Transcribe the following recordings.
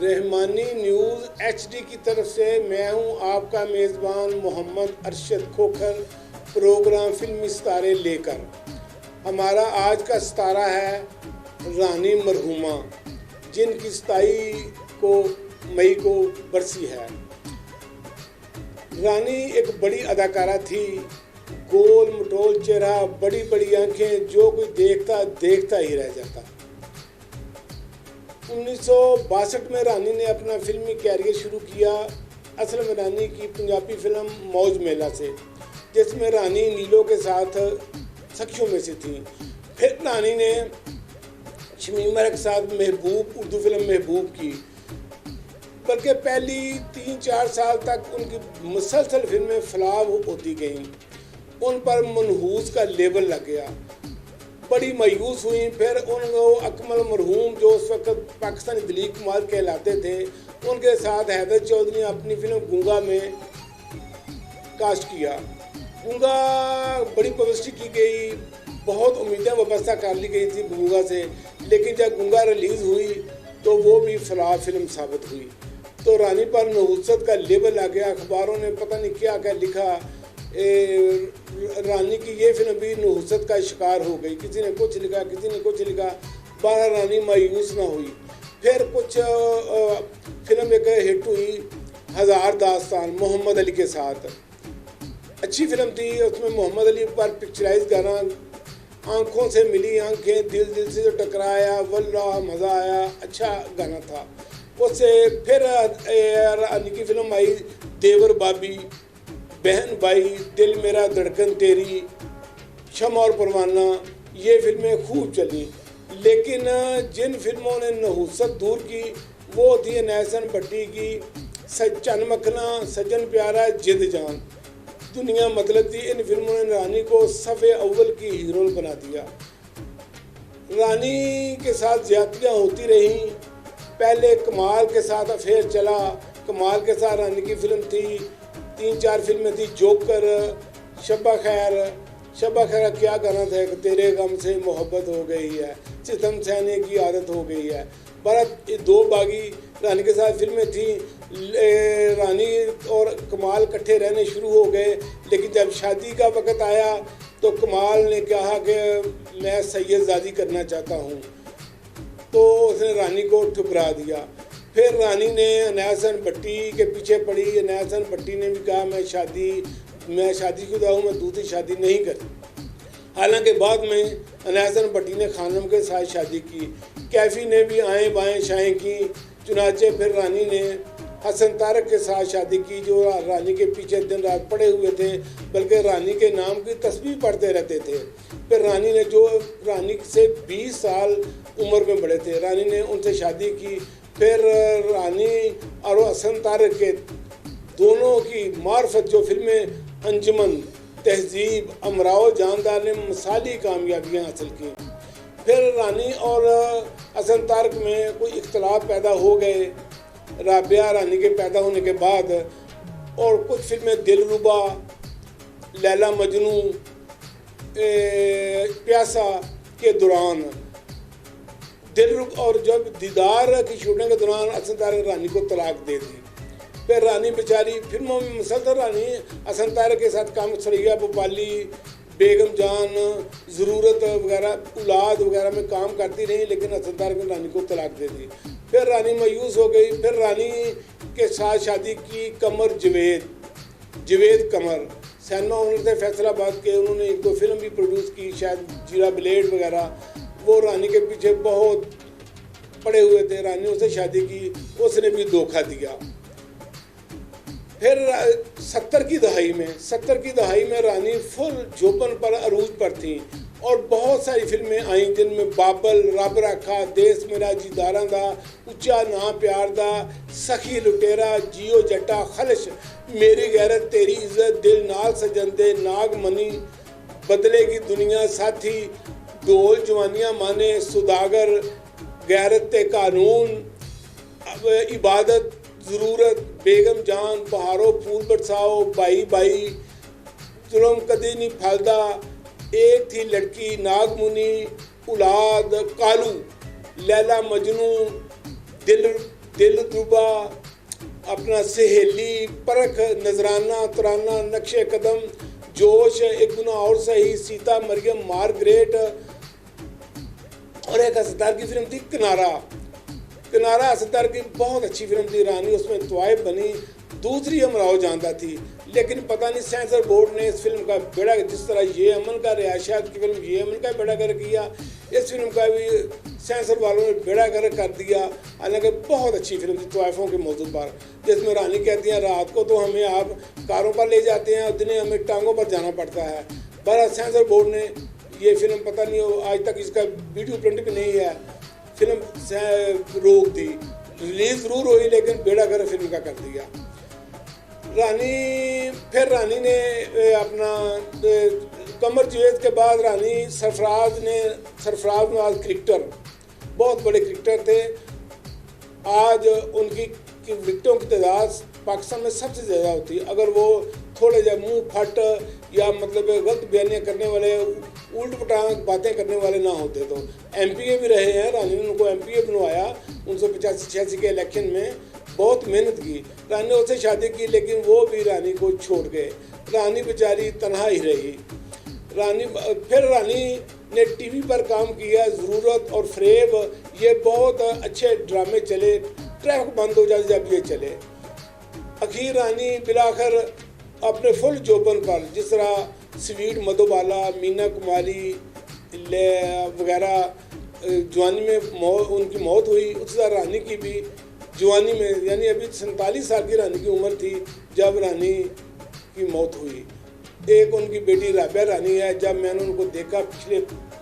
Rahmani news HD की तरफ से मैं हूं आपका मेज़बान मोहम्मद अरशद खोखर, प्रोग्राम फिल्मी सितारे लेकर। हमारा आज का सितारा है रानी मरहूमा, जिनकी 27 मई को बरसी है। रानी एक बड़ी अदाकारा थी, गोल मटोल चेहरा, बड़ी बड़ी आंखें, जो कोई देखता देखता ही रह जाता। 1962 में रानी ने अपना फिल्मी कैरियर शुरू किया। असल में रानी की पंजाबी फिल्म मौज मेला से, जिसमें रानी नीलो के साथ सखियों में से थी। फिर रानी ने शमीमा के साथ महबूब, उर्दू फिल्म महबूब की। बल्कि पहली 3-4 साल तक उनकी मुसलसल फिल्में फ्लॉप होती गईं। उन पर मनहूस का लेबल लग गया, बड़ी मायूस हुई। फिर उनको अकमल मरहूम, जो उस वक्त पाकिस्तानी दिलीप कुमार कहलाते थे, उनके साथ हैदर चौधरी ने अपनी फिल्म गूंगा में कास्ट किया। गूंगा बड़ी पब्लिसिटी की गई, बहुत उम्मीदें वाबस्ता कर ली गई थी गूंगा से, लेकिन जब गूंगा रिलीज़ हुई तो वो भी फ्लॉप फिल्म साबित हुई। तो रानी पर नहुसत का लेबल आ गया। अखबारों ने पता नहीं क्या क्या लिखा, रानी की ये फिल्म भी नहुसत का शिकार हो गई। किसी ने कुछ लिखा, किसी ने कुछ लिखा। बारह रानी मायूस ना हुई। फिर कुछ फिल्म एक हिट हुई, हज़ार दास्तान, मोहम्मद अली के साथ। अच्छी फिल्म थी। उसमें मोहम्मद अली पर पिक्चराइज गाना आंखों से मिली आंखें, दिल दिल से जो टकराया, वल्लाह मज़ा आया, अच्छा गाना था। उससे फिर रानी की फिल्म आई देवर बाबी, बहन भाई, दिल मेरा धड़कन तेरी, शम्मा और परवाना। ये फिल्में खूब चली। लेकिन जिन फिल्मों ने नहुसत दूर की वो थी नैसन भट्टी की चन मखना, सज्जन प्यारा, जिद जान, दुनिया मतलब थी। इन फिल्मों ने रानी को सफ़े अव्वल की हीरोइन बना दिया। रानी के साथ ज्यादतियाँ होती रहीं। पहले कमाल के साथ अफेयर चला। कमाल के साथ रानी की फिल्म थी, 3-4 फिल्में थी, जोकर, शब्बा खैर। शब्बा खैर क्या गाना था, तेरे गम से मोहब्बत हो गई है, सितम सहने की आदत हो गई है। भारत 2 बागी रानी के साथ फिल्में थी। रानी और कमाल इकट्ठे रहने शुरू हो गए, लेकिन जब शादी का वक़्त आया तो कमाल ने कहा कि मैं सैयदजादी करना चाहता हूँ, तो उसने रानी को ठुकरा दिया। फिर रानी ने नैसन भट्टी के पीछे पड़ी। नैसन भट्टी ने भी कहा मैं शादीशुदा हूँ, मैं दूसरी शादी नहीं करी। हालांकि बाद में नैसन भट्टी ने खानम के साथ शादी की। कैफ़ी ने भी आएँ बाएँ शाएँ की। चुनाचे फिर रानी ने हसन तारक के साथ शादी की, जो रानी के पीछे दिन रात पड़े हुए थे, बल्कि रानी के नाम की तस्बीह पढ़ते रहते थे। फिर रानी ने, जो रानी से 20 साल उम्र में बड़े थे, रानी ने उनसे शादी की। फिर रानी और हसन तारक के दोनों की मार्फत जो फिल्में अंजुमन, तहजीब, अमराओ जानदार ने मिसाली कामयाबियाँ हासिल की। फिर रानी और हसन तारक में कोई इख्तलाफ पैदा हो गए राबिया रानी के पैदा होने के बाद। और कुछ फिल्में दिलरुबा, लैला मजनू, प्यासा के दौरान, दिलरुबा और जब दीदार की शूटिंग के दौरान हसन तारक रानी को तलाक दे दी। फिर रानी बेचारी फिल्मों में मुसलसल रानी हसन तारक के साथ काम, सरैया भोपाली, बेगम जान, ज़रूरत वगैरह, औलाद वगैरह में काम करती रही, लेकिन हसन तारक ने रानी को तलाक दे दी। फिर रानी मायूस हो गई। फिर रानी के साथ शादी की कमर जवेद कमर, सिनेमा ओनर थे फैसलाबाद के। उन्होंने 1-2 फिल्म भी प्रोड्यूस की, शायद जीरा ब्लेड वगैरह। वो रानी के पीछे बहुत पड़े हुए थे। रानी उससे शादी की, उसने भी धोखा दिया। फिर 70 की दहाई में रानी फुल जोबन पर अरूज पर थी और बहुत सारी फिल्में आईं, जिनमें बाबल, रब राखा, देश मेरा जीदारां दा, उच्चा ना प्यार दा, सखी लुटेरा, जियो जट्टा, खलश, मेरी गैरत तेरी इज्जत, दिल नाल सजन दे, नागमनी, बदलेगी दुनिया, साथी, ढोल जवानियाँ माने, सुदागर, गैरत ते कानून, इबादत, ज़रूरत, बेगम जान, बहारो फूल बरसाओ, बाई बाई, जुल्म कदी नहीं फलदा, एक थी लड़की, नागमुनी, औलाद, कालू, लैला मजनू, दिल दिलरुबा, अपना सहेली, परख, नजराना, तराना, नक्शे कदम, जोश, एक गुना और सही, सीता, मरियम, मार्गरेट, और एक असदार की फिल्म थी किनारा। किनारा असदार की बहुत अच्छी फिल्म थी, रानी उसमें तवाइब बनी, दूसरी अमराव जानता थी। लेकिन पता नहीं सेंसर बोर्ड ने इस फिल्म का बेड़ा, जिस तरह ये अमन का रियाशात की फिल्म ये अमन का बेड़ा गर्क किया, इस फिल्म का भी सेंसर वालों ने बेड़ा गर्क कर दिया। हालांकि बहुत अच्छी फिल्म थी तवाइफों के मौजू पर, जिसमें रानी कहती हैं रात को तो हमें आप कारों पर ले जाते हैं और दिन हमें टांगों पर जाना पड़ता है। बहरहाल सेंसर बोर्ड ने ये फिल्म, पता नहीं आज तक इसका वीडियो प्रिंट भी नहीं है, फिल्म रोक दी। रिलीज जरूर हुई लेकिन बेड़ा गर्क फिल्म का कर दिया। रानी ने अपना कमर जावेद के बाद रानी सरफराज नवाज क्रिकेटर, बहुत बड़े क्रिकेटर थे। आज उनकी विकेटों की तादाद पाकिस्तान में सबसे ज़्यादा होती है। अगर वो थोड़े जब मुंह फट या मतलब गलत बयानियाँ करने वाले, उल्ट पटांग बातें करने वाले ना होते तो MPA भी रहे हैं। रानी ने उनको MPA बनवाया 1985-86 के इलेक्शन में, बहुत मेहनत की। रानी ने उससे शादी की लेकिन वो भी रानी को छोड़ गए। रानी बेचारी तन्हा ही रही। फिर रानी ने टीवी पर काम किया, ज़रूरत और फ्रेब, ये बहुत अच्छे ड्रामे चले। ट्रैफिक बंद हो जाए जब ये चले। आखिर रानी बिलाखिर अपने फुल जोबन पर, जिस तरह स्वीट मधुबाला, मीना कुमारी वगैरह जवानी में उनकी मौत हुई, उसी तरह रानी की भी जवानी में, यानी अभी 47 साल की रानी की उम्र थी जब रानी की मौत हुई। एक उनकी बेटी राबिया रानी है। जब मैंने उनको देखा पिछले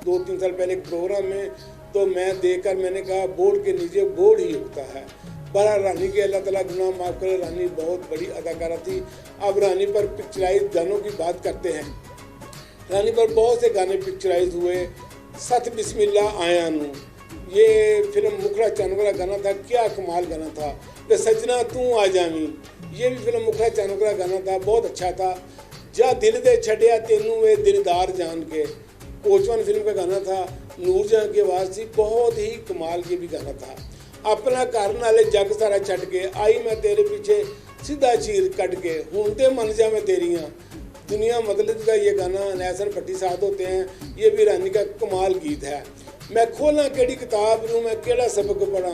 2-3 साल पहले एक प्रोग्राम में, तो मैं देखकर मैंने कहा बोर्ड के नीचे बोर्ड ही उगता है। बहरहाल रानी के अल्लाह ताला गुनाह माफ़ करे, रानी बहुत बड़ी अदाकारा थी। अब रानी पर पिक्चराइज गानों की बात करते हैं। रानी पर बहुत से गाने पिक्चराइज हुए। सत बिस्मिल्लाह आया नू, ये फिल्म मुखड़ा चानोकरा गाना था, क्या कमाल गाना था। वे सजना तू आ जावी, ये भी फिल्म मुखड़ा चानोकरा गाना था, बहुत अच्छा था। जा दिल दे छड़िया तेनू वे दिलदार जान के, कोचवन फिल्म का गाना था, नूरजहां की आवाज़ थी, बहुत ही कमाल ये भी गाना था। अपना घर नाले जग सारा छड़ के, आई मैं तेरे पीछे सीधा चीर कट के, हूं ते मन जा मैं तेरियां, दुनिया मतलब का ये गाना नैसन भट्टी साथ होते हैं। ये भी रानी का कमाल गीत है। मैं खोला केड़ी किताब नूं, मैं केड़ा सबक पढ़ा,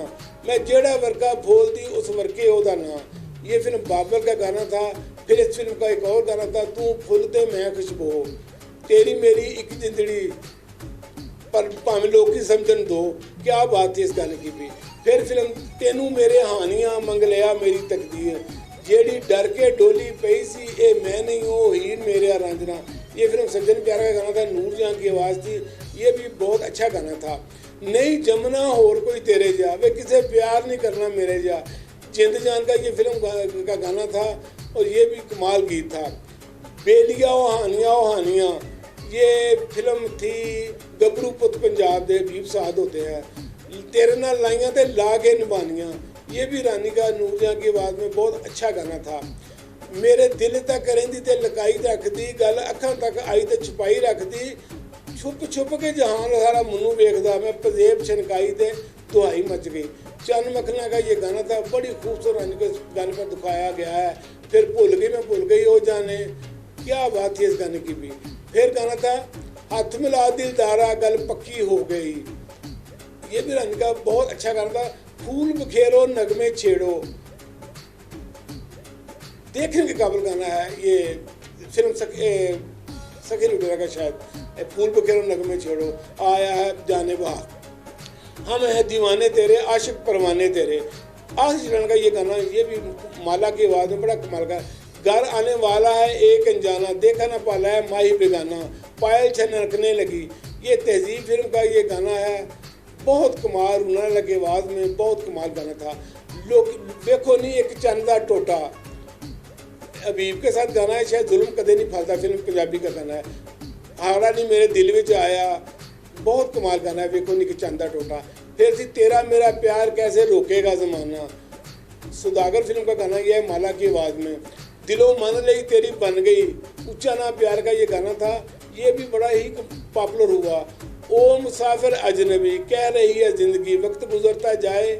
मैं जेड़ा वर्का बोलदी उस वर्के ओदा ना, ये फिल्म बाबर का गाना था। फिर इस फिल्म का एक और गाना था, तू फुल ते मैं खुशबू, तेरी मेरी एक जिंदड़ी पर भावें लोग की समझन दो, क्या बात थी इस गाने की भी। फिर फिल्म तेनू मेरे हानियां मंग लिया मेरी तकदीर, जेड़ी डर के डोली पई सी ए मैं नहीं हो हीर मेरे रांझना, ये फिल्म सज्जन प्यारा का गाना था, नूरजहां की आवाज़ थी, ये भी बहुत अच्छा गाना था। नहीं जमना होर कोई तेरे जा, वे किसे प्यार नहीं करना मेरे जा, जिंद जान का ये फिल्म का गाना था और ये भी कमाल गीत था। बेलिया हानियाँ, ये फिल्म थी गबरू पुत पंजाब दे हबीब साहद होते हैं। तेरे नाल लाइयां ते ला के निभानियां, ये भी रानी का नूरजहां की आवाज़ में बहुत अच्छा गाना था। मेरे दिल तक करेंदी ते लकाई रखदी, गल अखां तक आई ते छुपाई रखदी, छुप छुप के जहान सारा मनु वेखदा, मैं पजेब छनकाई ते दुहाई मच गई। चन मखना का ये गाना था, बड़ी खूबसूरत रानी को गाने पर दिखाया गया है। फिर भूल गई ओ जाने, क्या बात थी इस गाने की भी। फिर गाना था हाथ मिला दिलदारा गल पक्की हो गई, ये भी रानी का बहुत अच्छा गाना था। फूल बखेरो नगमे छेड़ो, देखने के काबिल गाना है ये फिल्म सखी लुटेरा का शायद। फूल बखेरो नगमे छेड़ो, आया है जाने बहार, हम हैं दीवाने तेरे आशिक परवाने तेरे, आशिक चरण का ये गाना, ये भी माला की आवाज़ में बड़ा कमाल का। घर आने वाला है एक अनजाना, देखा ना पाला है माही बेगाना, पायल छनकने लगी, ये तहजीब फिल्म का ये गाना है, बहुत कमाल रुना लगे आवाज़ में, बहुत कमाल गाना था। लोग देखो नहीं एक चंद दा टोटा, हबीब के साथ गाना है, शायद जुल्म कदे नहीं फलता, फिल्म पंजाबी का गाना है। हाड़ा नहीं मेरे दिल में आया, बहुत कमाल गाना है, देखो नहीं कि चंद दा टोटा। फिर सी तेरा मेरा प्यार कैसे रोकेगा ज़माना, सुदागर फिल्म का गाना यह है माला की आवाज़ में। दिलों मन लई तेरी बन गई, ऊंचा ना प्यार का ये गाना था, ये भी बड़ा ही पॉपुलर हुआ। ओ मुसाफिर अजनबी, कह रही है ज़िंदगी वक्त गुजरता जाए,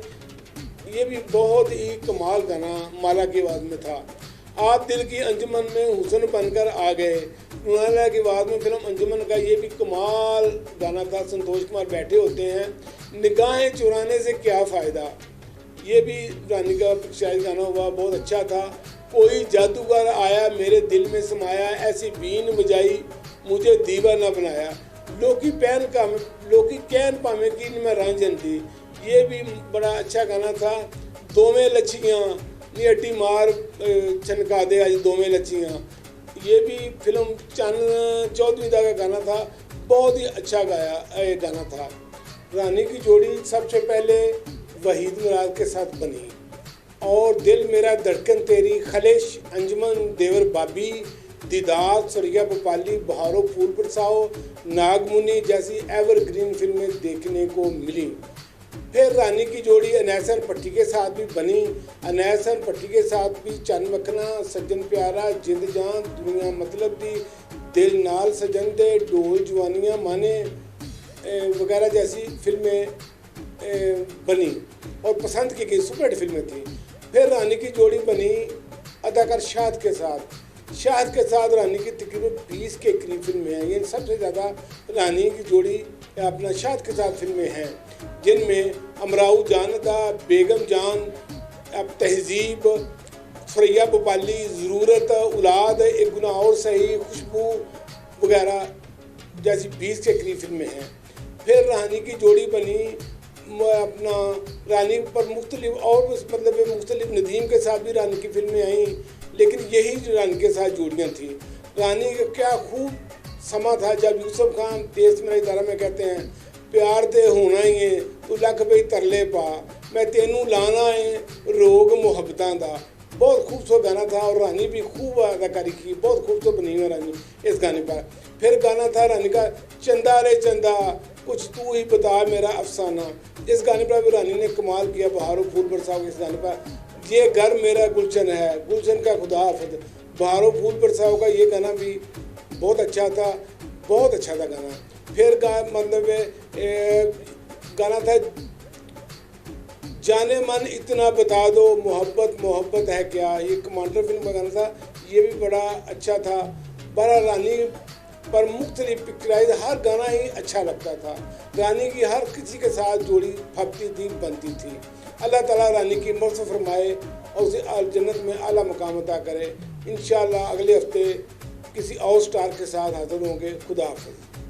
ये भी बहुत ही कमाल गाना माला की आवाज़ में था। आप दिल की अंजुमन में हुस्न बनकर आ गए, माला की आवाज़ में फिल्म अंजुमन का ये भी कमाल गाना था। संतोष कुमार बैठे होते हैं, निगाहें चुराने से क्या फ़ायदा, ये भी रानी का शायद गाना हुआ, बहुत अच्छा था। कोई जादूगर आया मेरे दिल में समाया, ऐसी बीन बजाई मुझे दीवाना बनाया, लोकी कहन पावे की मैं रांझन थी, ये भी बड़ा अच्छा गाना था। दोवें लच्छियाँ नी अड्डी मार छनका दे आज दोवें लच्छियाँ, ये भी फिल्म चन्न चौधरी का गाना था, बहुत ही अच्छा गाया गाना था। रानी की जोड़ी सबसे पहले वहीद मुराद के साथ बनी, और दिल मेरा धड़कन तेरी, खलेश, अंजुमन देवर बाबी, दीदार, सरिया भोपाली, बहारो फूल बरसाओ, नागमुनी जैसी एवरग्रीन फिल्में देखने को मिली। फिर रानी की जोड़ी अनैसन पट्टी के साथ भी बनी। अनैसन पट्टी के साथ भी चन्न मखना, सज्जन प्यारा, जिंद जान, दुनिया मतलब दी, दिल नाल सजन दे, ढोल जवानियाँ माने वगैरह जैसी फिल्में बनी और पसंद की गई सुपरहिट फिल्में थी। फिर रानी की जोड़ी बनी अदाकार शाहिद के साथ। शाहिद के साथ रानी की तकरीबन 20 के करीब फिल्में हैं। ये सबसे ज़्यादा रानी की जोड़ी अपना शाहिद के साथ फिल्में हैं, जिनमें अमराऊ जानदा, बेगम जान, अब तहजीब, सरिया भोपाली, ज़रूरत, औलाद, एक गुनाह और सही, खुशबू वगैरह जैसी 20 के करीब फिल्में हैं। फिर रानी की जोड़ी बनी अपना रानी पर मुख्तलिफ और मतलब मुख्तलिफ नदीम के साथ भी रानी की फिल्में आई, लेकिन यही रानी के साथ जोड़ियाँ थी। रानी का क्या खूब समा था जब यूसुफ खान देश मेरा इदारा में कहते हैं, प्यार ते होना ही है तू लख बई तरले पा, मैं तेनू लाना है रोग मुहब्बतां दा। बहुत खूबसूरत गाना था और रानी भी खूब अदाकारी की, बहुत खूबसूरत बनी हुई रानी इस गाने पर। फिर गाना था रानी का चंदा रे चंदा कुछ तू ही बता मेरा अफसाना, इस गाने पर भी रानी ने कमाल किया। बहारो फूल बरसाओ इस गाने पर, ये घर मेरा गुलशन है, गुलशन का खुदा हाफिज, बहारो फूल बरसाओ का ये गाना भी बहुत अच्छा था, बहुत अच्छा था गाना। फिर गाना था जाने मन इतना बता दो, मोहब्बत मोहब्बत है क्या, ये कमांडर फिल्म का गाना था, ये भी बड़ा अच्छा था। बड़ा रानी पर मुख्तलिफ पिक्चराइज हर गाना ही अच्छा लगता था। रानी की हर किसी के साथ जोड़ी फबती थी, बनती थी। अल्लाह ताला रानी की मर्ज़ फरमाए और उसे जन्नत में आला मकाम अता करे। इंशाअल्लाह अगले हफ्ते किसी और स्टार के साथ हाजिर होंगे। खुदा हाफ़िज़।